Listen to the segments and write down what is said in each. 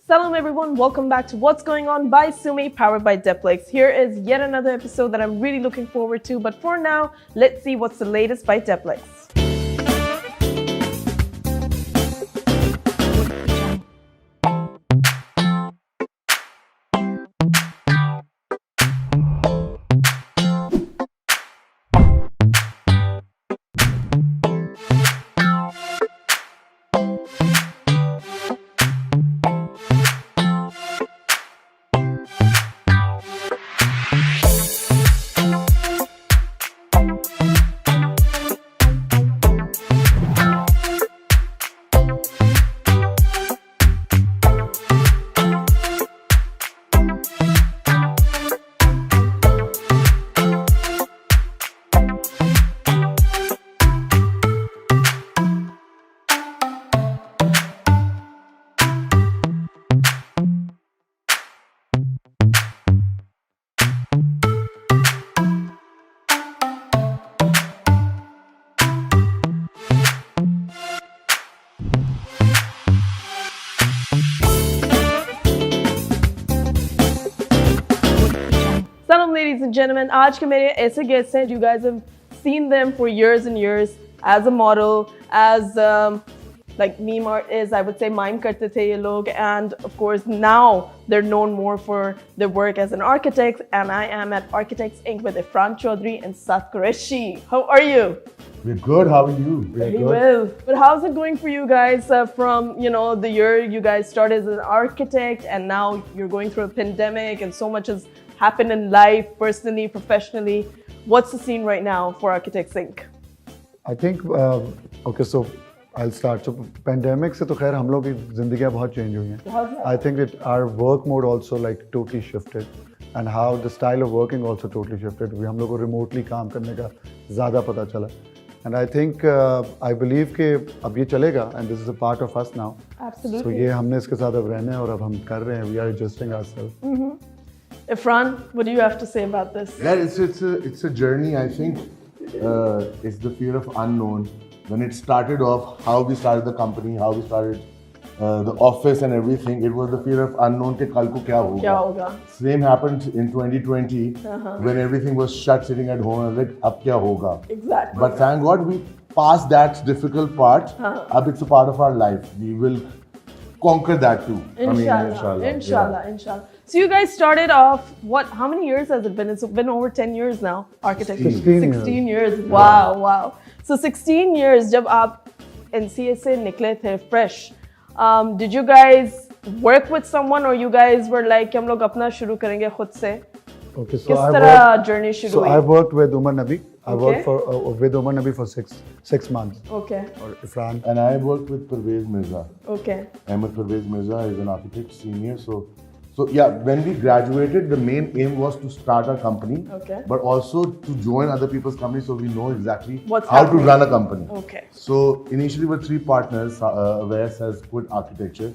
Salam everyone, welcome back to What's Going On by Sumi, powered by Deplex. Here is yet another episode that I'm really looking forward to, but for now, let's see what's the latest by Deplex. Salam ladies and gentlemen, आज के मेरे ऐसे guests हैं, you guys have seen them for years and years as a model, as like meme artists, I would say mime करते थे ये लोग, and of course now they're known more for their work as an architect, and I am at Architects Inc. with Ifran Chaudhary and Sat Qureshi. How are you? We're good. How are you? Very well. But how's it going for you guys from, the year you guys started as an architect and now you're going through a pandemic and so much has happened in life, personally, professionally. What's the scene right now for Architects Inc.? I think, okay, so I'll start. So pandemic से तो खैर हम लोग की ज़िंदगियाँ बहुत change हुई हैं. I think that our work mode also like totally shifted and how the style of working also totally shifted. हम लोग को remotely काम करने का ज़्यादा पता चला. And I think, I believe कि अब ये चलेगा and this is a part of us now. Absolutely. So ये हमने इसके साथ अब रहना है और अब हम कर रहे हैं. We are adjusting ourselves. Ifran, what do you have to say about this? Yeah, it's a journey. I think it's the fear of unknown. When it started off, how we started the company, how we started the office and everything, it was the fear of unknown ke kal ko kya hoga. Same happened in 2020 when everything was shut, sitting at home. I was like, ab kya hoga? Exactly. But thank God we passed that difficult part. Ab it's a part of our life. We will conquer that too. Inshallah. So you guys started off, how many years has it been? It's been over 10 years now, architect. 16 years. Wow. So 16 years, जब आप NCA से निकले थे fresh, did you guys work with someone or you guys were like हम लोग अपना शुरू करेंगे खुद से? Okay, so किस तरह journey शुरू हुई? I worked with Umar Nabi. I worked with Umar Nabi for six months. Okay. Or Ifran. And I worked with Parvez Mirza. Okay. Ahmed Parvez Mirza is an architect, senior. So yeah, when we graduated, the main aim was to start our company, but also to join other people's companies so we know exactly how to run a company. Okay. So initially we were 3 partners. Wes has quit architecture,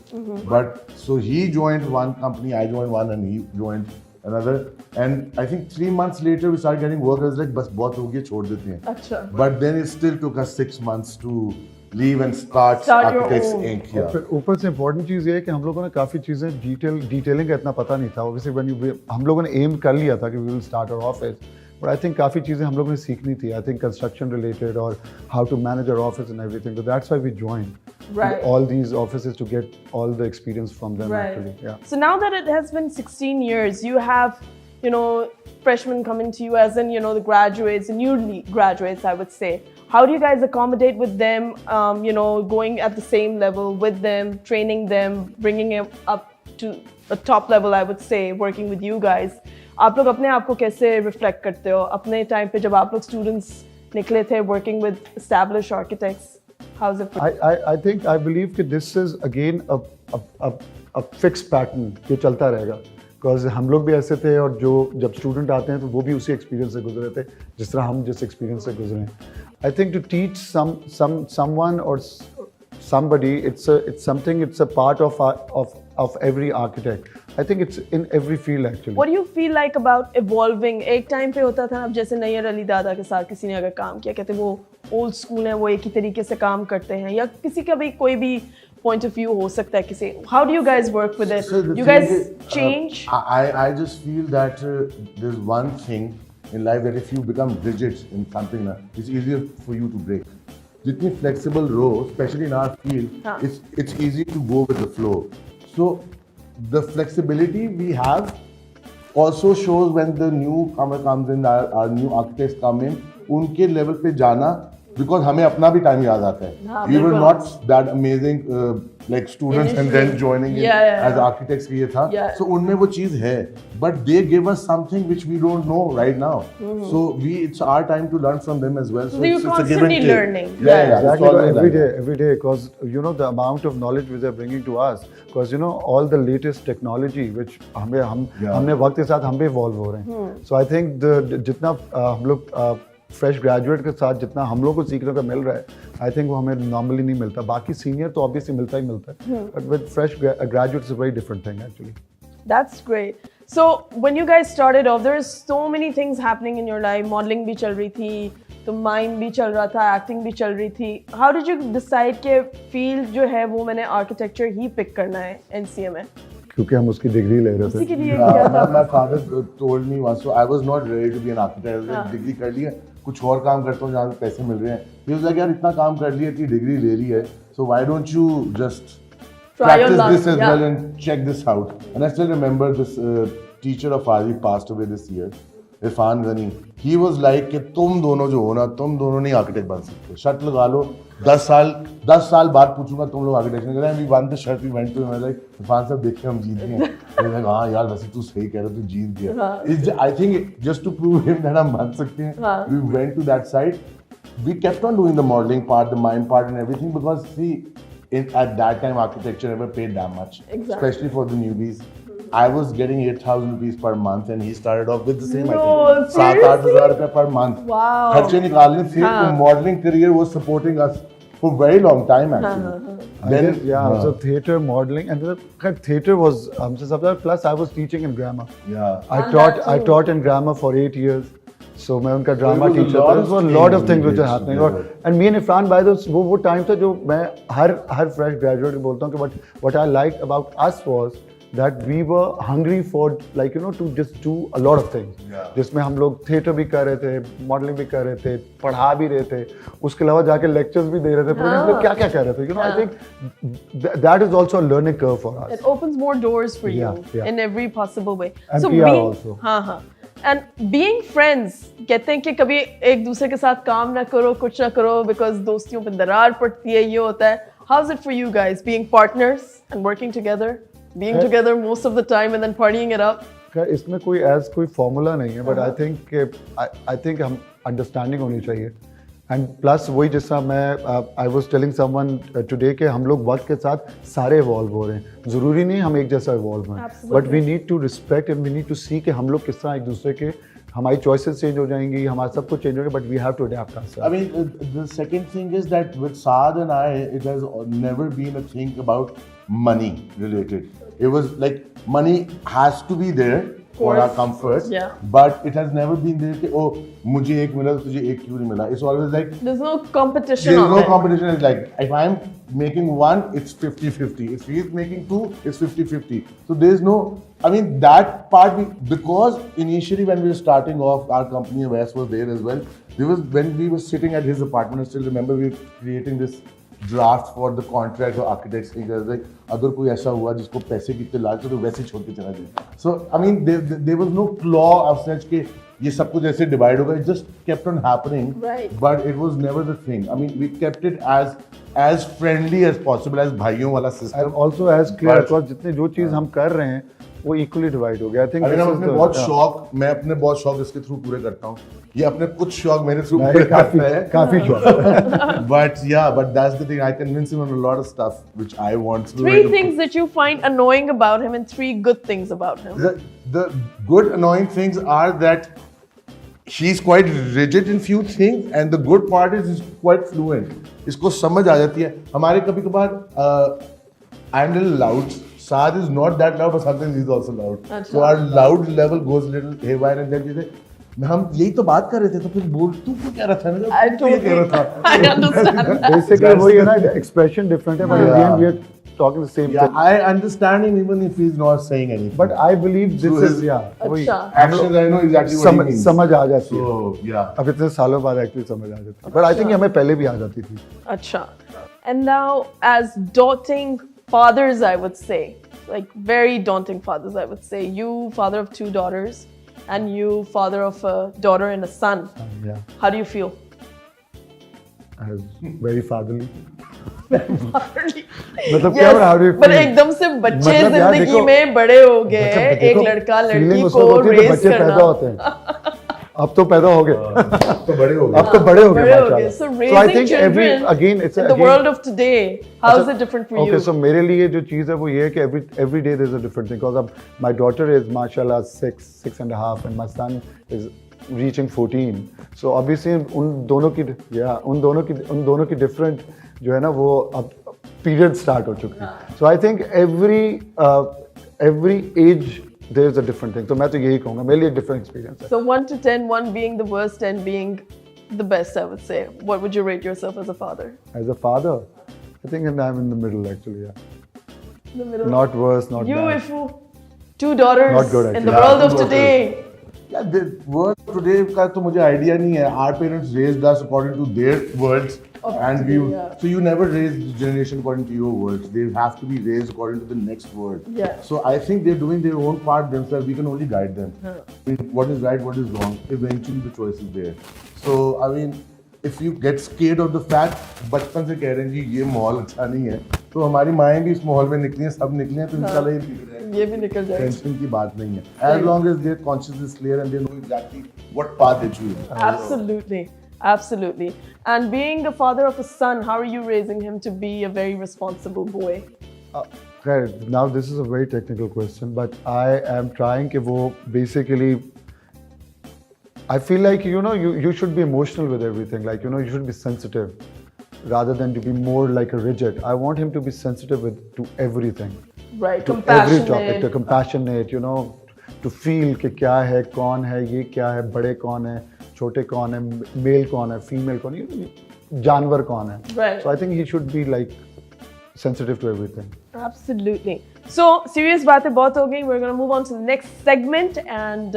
but so he joined one company, I joined one, and he joined another. And I think 3 months later we started getting work. I was like, "Bas bahut ho gaya, chhod dete hain." Achha. But then it still took us 6 months to leave and start Architects Inc. here. ऊपर से important चीज़ ये है कि हम लोगों ने काफ़ी चीज़ें डिटेलिंग का इतना पता नहीं था. Obviously हम लोगों ने एम कर लिया था कि we will start our office, but I think काफ़ी चीज़ें हम लोगों ने सीखनी थी. I think construction related or how to manage our office and everything. So that's why we joined all these offices to get all the experience from them actually. Yeah. So now that it has been 16 years, you have, freshmen coming to you as in, the graduates, the new graduates, I would say. How do you guys accommodate with them, going at the same level with them, training them, bringing them up to a top level, I would say, working with you guys? आप लोग अपने आप को कैसे reflect करते हो? अपने time पे जब आप लोग students निकले थे working with established architects, how's it? I believe that this is again a fixed pattern ये चलता रहेगा. Because हम लोग भी ऐसे थे और जब स्टूडेंट आते हैं तो वो भी उसी एक्सपीरियंस से गुजरे थे जिस तरह हम जिस एक्सपीरियंस से गुजरे हैं. I think to teach someone or somebody, it's a part of every architect. I think it's in every field actually. What do you feel like about evolving? एक टाइम पे होता था अब जैसे नैयर अली दादा के साथ किसी ने अगर काम किया कहते वो ओल्ड स्कूल है वो एक ही तरीके से काम करते हैं या किसी का भी कोई भी point of view हो सकता है किसी. How do you guys work with it? So the You thing guys is, change? I just feel that there's one thing in life that if you become rigid in something, it's easier for you to break. Jitni flexible rho, especially in our field, it's easy to go with the flow. So the flexibility we have also shows when the newcomer comes in, our new architects come in, उनके level पे जाना, because हमें अपना भी time याद आता है. We were not that amazing like students and then joining in as architects की ये था. So उनमें वो चीज़ है, but they give us something which we don't know right now. So it's our time to learn from them as well. So you're it's a give and constantly take. learning. Yeah, Exactly. Every day, because you know the amount of knowledge which they're bringing to us, because you know all the latest technology which हमने वक्त के साथ हम भी evolve हो रहे हैं. So I think जितना हम लोग फ्रेश ग्रेजुएट के साथ जितना हम लोग को सीखने को मिल रहा है, आई थिंक वो हमें नॉर्मली नहीं मिलता. बाकी सीनियर तो ऑब्वियसली मिलता ही मिलता है, but with fresh graduates is a very different thing actually. That's great. So when you guys started off, there is so many things happening in your life. Modeling भी चल रही थी, तो mime भी चल रहा था, acting भी चल रही थी. How did you decide कि field जो है वो मैंने architecture ही pick करना है NCA में? क्योंकि हम उसकी डिग्री ले रहे थे. उसी के लिए किया था. My father told me once, so I was not ready to be an architect. Degree कर ली है, कुछ और काम करता हूँ जहाँ पे पैसे मिल रहे हैं. He was like, यार इतना काम कर लिया, इतनी डिग्री ले ली है, so why don't you just practice this as well and check this out. And I still remember this teacher of ours, he passed away this year, Irfan Ghani. He was like कि तुम दोनों जो हो ना, तुम दोनों नहीं आर्किटेक्ट बन सकते. शर्त लगा लो, 10 साल बाद पूछूंगा तुम लोग आर्किटेक्ट नहीं कर रहे. We won the shirt, we went to him, I was like, Irfan साहब देखिए हम जीत गए. I was like, हाँ यार वैसे तू सही कह रहा है, तू जीत गया. I think just to prove him that हम मान सकते हैं, we went to that side. We kept on doing the modeling part, the mime part and everything, because see, at that time architecture never paid that much, especially for the newbies. I was getting 8,000 rupees per month and he started off with the same, I think. 7,000-8,000 रुपए per month. Wow. खर्चे निकालने थे, तो modeling career was supporting us for a very long time actually. Then so theater, modeling, and theater was हमसे सबसे plus I was teaching in grammar. Yeah. I taught in grammar for 8 years. So मैं उनका drama teacher था. There was a lot of things which are happening. And me and Irfan, by the way, वो time था जो मैं हर fresh graduate बोलता हूँ कि what I liked about us was that we were hungry for like you know to just do a lot of things. जिसमें हम लोग थिएटर भी कर रहे थे, मॉडलिंग भी कर रहे थे, पढ़ा भी रहे थे, उसके अलावा जाके लेक्चर्स भी दे रहे थे. हम लोग क्या कर रहे थे. You know, I think that is also a learning curve for us. It opens more doors for you in every possible way. And so PR also. हाँ. And being friends, कहते हैं कि कभी एक दूसरे के साथ काम ना करो, कुछ ना करो, because दोस्तियों पे दरार पड़ती है, ये होता है. How's it for you guys being partners and working together? Being together most of the time and then partying it up? इसमें कोई फॉर्मूला नहीं है, बट आई थिंक हम अंडरस्टैंडिंग होनी चाहिए. एंड प्लस वही जैसा मैं I was telling someone today कि हम लोग वक्त के साथ सारे इवॉल्व हो रहे हैं. ज़रूरी नहीं हम एक जैसा इवॉल्व हैं, but we need to respect and we need to see कि हम लोग किस तरह एक दूसरे के, हमारी चॉइसेस चेंज हो जाएंगी, हमारा सब कुछ चेंज होगा, but we have to adapt ourselves. I mean, the second thing is that with Saad and I, it has never been a thing about money related. It was like money has to be there for our comfort, but it has never been there कि oh मुझे एक मिला तो तुझे एक क्यों नहीं मिला. It's always like there's no competition. There's no competition. It's like if I'm making one, it's 50-50. If he's making two, it's 50-50. So there's no. I mean that part because initially when we were starting off, our company West was there as well. There was when we were sitting at his apartment. I still remember we were creating this draft for the contract for architects. Like अगर कोई ऐसा हुआ जिसको पैसे कितने लालच तो वैसे छोड़ के चला जाए. So I mean there was no claw of such कि ये सब कुछ ऐसे divide होगा. It just kept on happening. Right. But it was never the thing. I mean we kept it as friendly as possible, as भाइयों वाला system. And also as clear because जितने जो चीज़ हम कर रहे हैं वो इक्वली डिवाइड हो गया. I think मैं अपने बहुत शौक इसके थ्रू पूरे करता हूँ. ये अपने कुछ शौक मेरे थ्रू पूरे करता है. काफी शौक. But that's the thing. I convince him on a lot of stuff which I want to. 3 things that you find annoying about him and 3 good things about him. The good annoying things are that he's quite rigid in few things and the good part is he's quite fluent. इसको समझ आ जाती है. हमारे कभी कभार I'm a little loud. Saad is not that loud, but sometimes he's also loud. So our loud level goes a little haywire and then we say, हम यही तो बात कर रहे थे तो फिर बोल तू क्यों कह रहा था? I understand. Basically वही है ना, expression different है, but in the end we are talking the same Yeah, thing. I understand him even if he's not saying anything. But I believe this So is वही अच्छा. actions, I know exactly what he means. समझ आ जाती है. So yeah. अब इतने सालों बाद actually समझ आ जाती है. But I think हमें पहले भी आ जाती थी. Acha. And now, as daunting fathers, I would say, like very daunting fathers, I would say, you father of 2 daughters, and you father of a daughter and a son. Yeah. How do you feel? Very fatherly. Fatherly. मतलब क्या how do you feel? पर एकदम से बच्चे मतलब यार जिंदगी देखो, में बड़े हो गए, मतलब एक देखो, लड़का feeling लड़की उसमें को होती है तो रेस बच्चे पैदा करना. होते हैं. अब तो पैदा हो गए. तो बड़े हो गए. अब तो बड़े हो गए बड़े हो गए. माशाल्लाह. So So I raising think every children again it's in the again, world of today, how is it different for you? Okay, so मेरे लिए जो चीज़ है वो ये है कि every day there's a different thing. Because my daughter is mashallah 6 and a half, and my son is reaching 14. So obviously उन दोनों की different जो है ना वो अब period start हो चुकी है. So I think every age there's a different thing. तो मैं तो यही कहूँगा, मेरे लिए different experience है. So 1 to 10, 1 being the worst, 10 being the best, I would say. What would you rate yourself as a father? As a father, I think I'm in the middle actually. Yeah. In the middle. Not worse, not You, bad. if you 2 daughters Not good, in the actually. world Yeah, of 2 daughters. today. Yeah, the word today का तो मुझे idea नहीं है. Our parents raised us according to their words, and today, we. yeah. So you never raise the generation according to your words. They have to be raised according to the next word. Yeah. So I think they're doing their own part themselves. We can only guide them. I mean, what is right, what is wrong. Eventually, the choice is there. So I mean, if you get scared of the fact, बचपन से कह रहे हैं जी ये माहौल अच्छा नहीं है, तो हमारी माएँ भी इस माहौल में निकली हैं, सब निकले हैं, तो इंशाल्लाह ये निकल जाएंगे. ये भी निकल जाएगा. Tension की बात नहीं है. As long as their conscience is clear and they know exactly what path they choose. Absolutely. Absolutely. And being the father of a son, how are you raising him to be a very responsible boy? Right, now this is a very technical question, but I am trying कि वो basically I feel like you should be emotional with everything, like you should be sensitive rather than to be more like a rigid. I want him to be sensitive to everything. Right. To Compassionate. every topic, to compassionate, to feel कि क्या है, कौन है, ये क्या है, बड़े कौन है, छोटे कौन है, मेल कौन है, फीमेल कौन है, जानवर कौन है. Right. So I think he should be like sensitive to everything. Absolutely. So, serious बातें बहुत हो गई. We're going to move on to the next segment and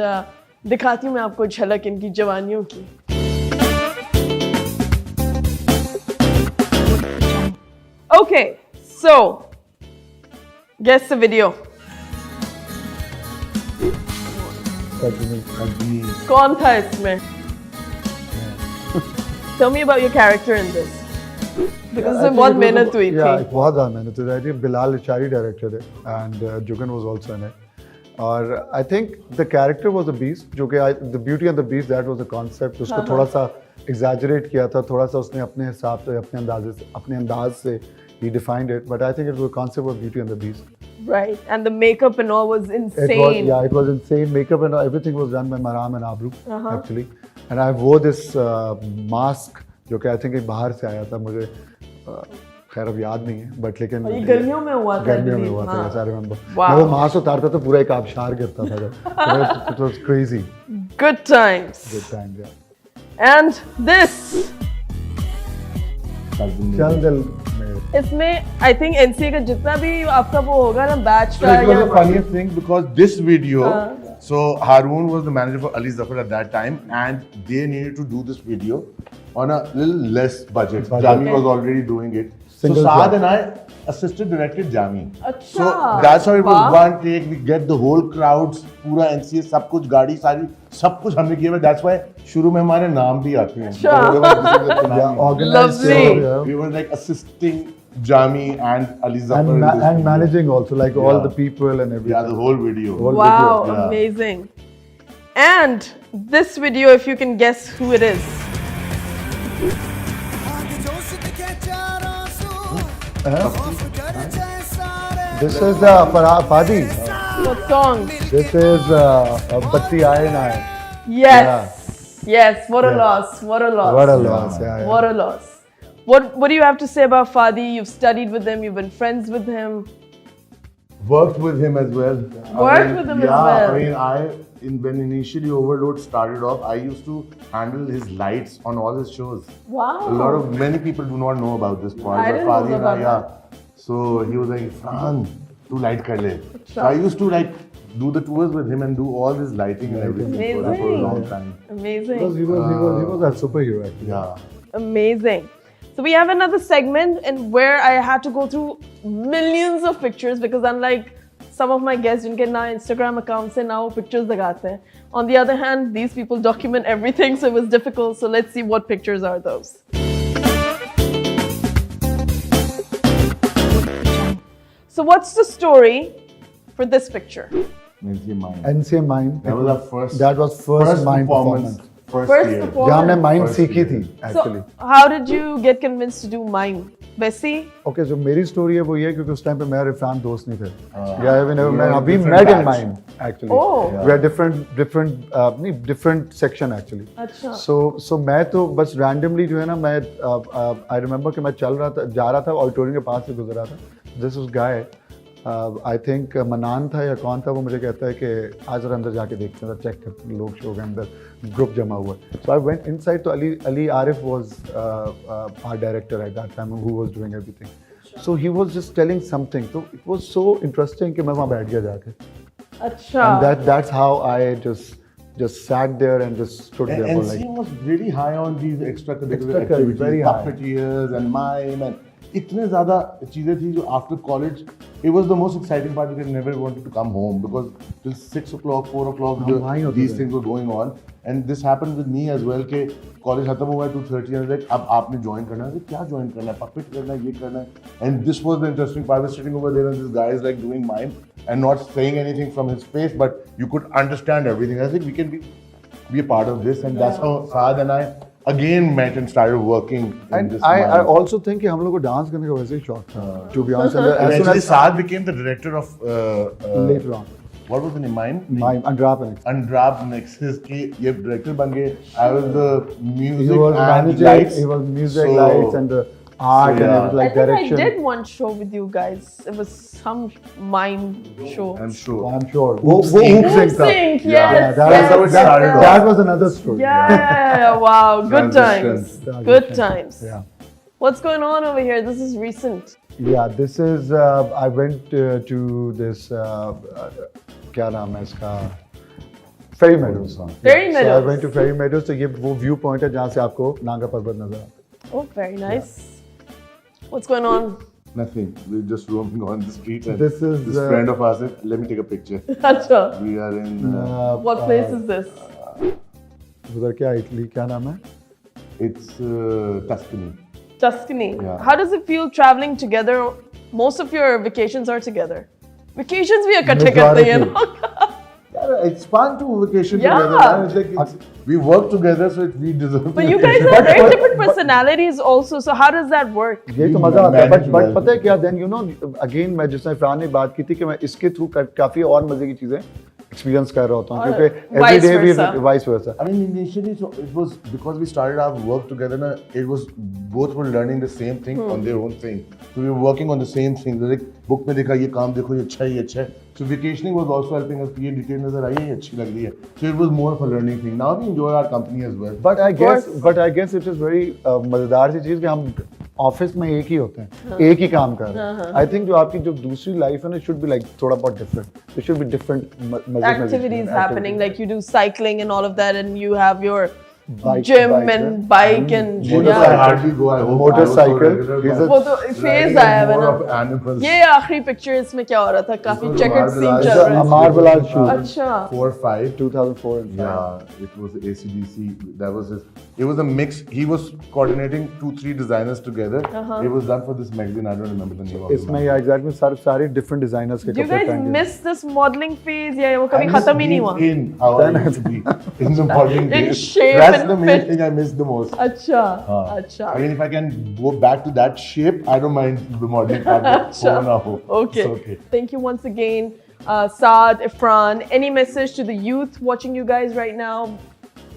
दिखाती हूँ मैं आपको झलक इनकी जवानियों की. Okay, so guess the video. कौन था इसमें? Tell me about your character in this. Because इसमें बहुत मेहनत हुई Yeah, थी. बहुत ज़्यादा मेहनत हुई थी. बिलाल अचारी डायरेक्टर है and Jugan was also in it. और I think the character was a beast, जो कि the beauty and the beast, that was the concept. उसको थोड़ा सा exaggerate किया था, थोड़ा सा उसने अपने हिसाब से, अपने अंदाज से he defined it. But I think it was a concept of Beauty and the Beast. Right, and the makeup and all was insane. It was insane. Makeup and everything was done by Maram and Abru actually. And I wore this mask, जो कि I think बाहर से आया था, मुझे खैर अब याद नहीं है, but लेकिन ये गर्मियों में हुआ था. गर्मियों में हुआ था, yes, I remember. Wow. मैं वो मास्क उतारता तो पूरा एक आबशार गिरता था. It was crazy. Good times. Good time, yeah. And this. चल दिल मेरे. इसमें I think NCA का जितना भी आपका वो होगा ना बैच So का it was या the funniest thing because this video, so Haroon was the manager for Ali Zafar at that time, and they needed to do this video on a little less budget. Jami was already doing it. Single so Saad shot. and I assisted directed Jami. अच्छा. So that's how it was. वाह. One take, we get the whole crowds, पूरा NCA, सब कुछ गाड़ी सारी, सब कुछ हमने किया. That's why शुरू में हमारे नाम भी आते हैं. अच्छा. So we were like, this is the finale. Organized. Lovely. Yeah. We were like assisting Jami and Ali Zafar in this And video. managing also, like all Yeah. the people and everything. Yeah, the whole video. Whole Wow, video, yeah. amazing. And this video, if you can guess who it is. This is Fadi. What song? This is Batti Aaye Na Aaye. Yes. Yes. What a Yeah. loss. What a loss. What a loss, yeah. What a loss. What do you have to say about Fadi? You've studied with him. You've been friends with him. Worked with him as well. Worked with him as well. I mean, when initially Overload started off, I used to handle his lights on all his shows. Wow. Many people do not know about this part. I but didn't know Fadi and about yeah. So he was like, Fran, tu light kar le. So I used to like do the tours with him and do all this lighting and everything for a long time. Amazing. Because he was a superhero actually. Yeah. Amazing. So we have another segment and where I had to go through millions of pictures because unlike some of my guests जिनके ना Instagram accounts से ना वो pictures लगाते हैं. On the other hand, these people document everything, so it was difficult. So let's see what pictures are those. So what's the story for this picture? NCA Mine. That was our first. That was first Mine performance. First First year. performance. जहाँ हमने Mine First सीखी year. थी actually. So how did you get convinced to do mime? Bessie? Okay, so मेरी story है वो ये क्योंकि उस time पे मैं और इरफान दोस्त नहीं थे. Yeah, we never We met. were We different met in batch. Mine actually. Oh. We are different section actually. अच्छा. So मैं तो बस randomly जो है ना मैं I remember कि मैं जा रहा था ऑडिटोरियम के पास से गुजर रहा था. This was guy. I think मनान था या कौन था वो मुझे कहता है कि आज जरा अंदर जाके देखते हैं चेक करते हैं लोग शो के अंदर ग्रुप जमा हुआ है. So I went inside तो Ali Arif was our director at that time who was doing everything. So he was just telling something. So it was so interesting कि मैं वहाँ बैठ गया जाके. अच्छा. And that's how I just sat there and just stood there for NC like. was really high on these extracurricular Extracurricular, activities, very high. puppeteers and mime and इतने ज़्यादा चीज़ें थी जो after college it was the most exciting part because I never wanted to come home because till 6 o'clock, 4 o'clock these things were going on and this happened with me as well कि college खत्म हुआ है 2:30 and like अब आपने join करना है क्या join करना है puppet करना है ये करना है and this was the interesting part. I was sitting over there and this guy is like doing mime and not saying anything from his face but you could understand everything. I think we can be a part of this and that's how Saad and I again met and started working in And this I mime. also think कि हम लोग को dance करने का वैसे ही शौक था. To be honest, And as soon actually, as Saad became the director of later on, what was the name? Mime? Mime Undrap and Undrap Nexus की ये director बन गए. I was the music he was and managing. lights. He was music, So- lights, and the art, and yeah. it was like I think direction. I did one show with you guys. It was some mime show. I'm sure. I'm sure. Hoop वो sync. hoop sync था. Sync, yes. Yeah, that yes, was how it started off. That was another story. Yeah, wow, good times. Transition. Good times. Yeah. What's going on over here? This is recent. Yeah, this is. I went to this. क्या नाम है इसका? Ferry Meadows. Ferry So I Meadows. went to Ferry Meadows. तो ये वो view point है जहाँ से आपको नागा पर्वत नजर आता है. Oh, very nice. What's going on? Nothing. We're just roaming on the streets and This is, this friend of ours said, let me take a picture. Acha. We are in. What place is this? उधर क्या Italy क्या नाम है? It's Tuscany. Tuscany. Yeah. How does it feel traveling together? Most of your vacations are together. Vacations भी इकट्ठे करते हैं ना? Yeah, it's fun to vacation Yeah. together. Man. It's like we work together, so we deserve. But you to guys vacation. have very different personalities also. So how does that work? ये तो मजा आता है manage but well. पता है क्या then you know again मैं जिसने इरफान ने बात की थी कि मैं इसके थ्रू काफी और मजे की चीजें एक्सपीरियंस कर रहा होता हूँ और क्योंकि vice every day we versa. Vice versa. I mean, initially, so it was because we started our work together. Na, it was both were learning the same thing on their own thing. So we were working on the same thing. Like book में देखा ये काम देखो ये अच्छा है ये अच्छा है. So vacationing was also helping us. ये detail नजर आई है ये अच्छी लग रही है. So it was more of a learning thing. Now we enjoy our company as well. But I course. Guess it is very मजेदार सी चीज कि हम ऑफिस में एक ही होते हैं एक ही काम कर रहे हैं. आई थिंक जो आपकी जो दूसरी लाइफ है ना शुड बी लाइक थोड़ा बहुत different. It should be different Activities happening, like you do cycling and all of that, and you have your Bike, gym bike, and yeah. bike and Motorcycle. I hardly go. I hope Motorcycle. I was so regular, He's but वो तो phase आया है more ना. of animals. ये आखिरी picture इसमें क्या हो रहा था? काफी This was checkered Amar scene Bilal. चल रहा है. Amar Bilal shoot. अच्छा. 4-5. 2004 and 5. Yeah, it was ACDC. That was his. It was a mix. He was coordinating 2-3 designers together. It was done for this magazine. I don't remember the name of it. इसमें या exactly सारे different designers के Do you कपड़े guys पहने. miss this modeling phase? या वो कभी I miss खत्म ही नहीं being हुआ? in how I used to be in the modeling In days. shape That's and the main fit. thing I miss the most. अच्छा. हाँ. अच्छा. I mean, if I can go back to that shape, I don't mind the modeling part. Acha. Oh, no. Okay. It's okay. Thank you once again, Saad, Ifran. Any message to the youth watching you guys right now,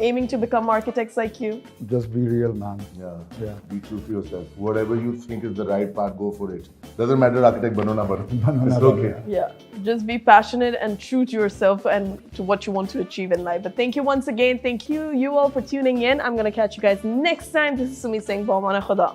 aiming to become architects like you? Just be real, man. Yeah. Yeah. Be true to yourself. Whatever you think is the right path, go for it. Doesn't matter architect bano na bano. Bano na It's bano, okay. Yeah, just be passionate and true to yourself and to what you want to achieve in life. But thank you once again. Thank you all for tuning in. I'm going to catch you guys next time. This is Sumi saying, Baumana Khuda.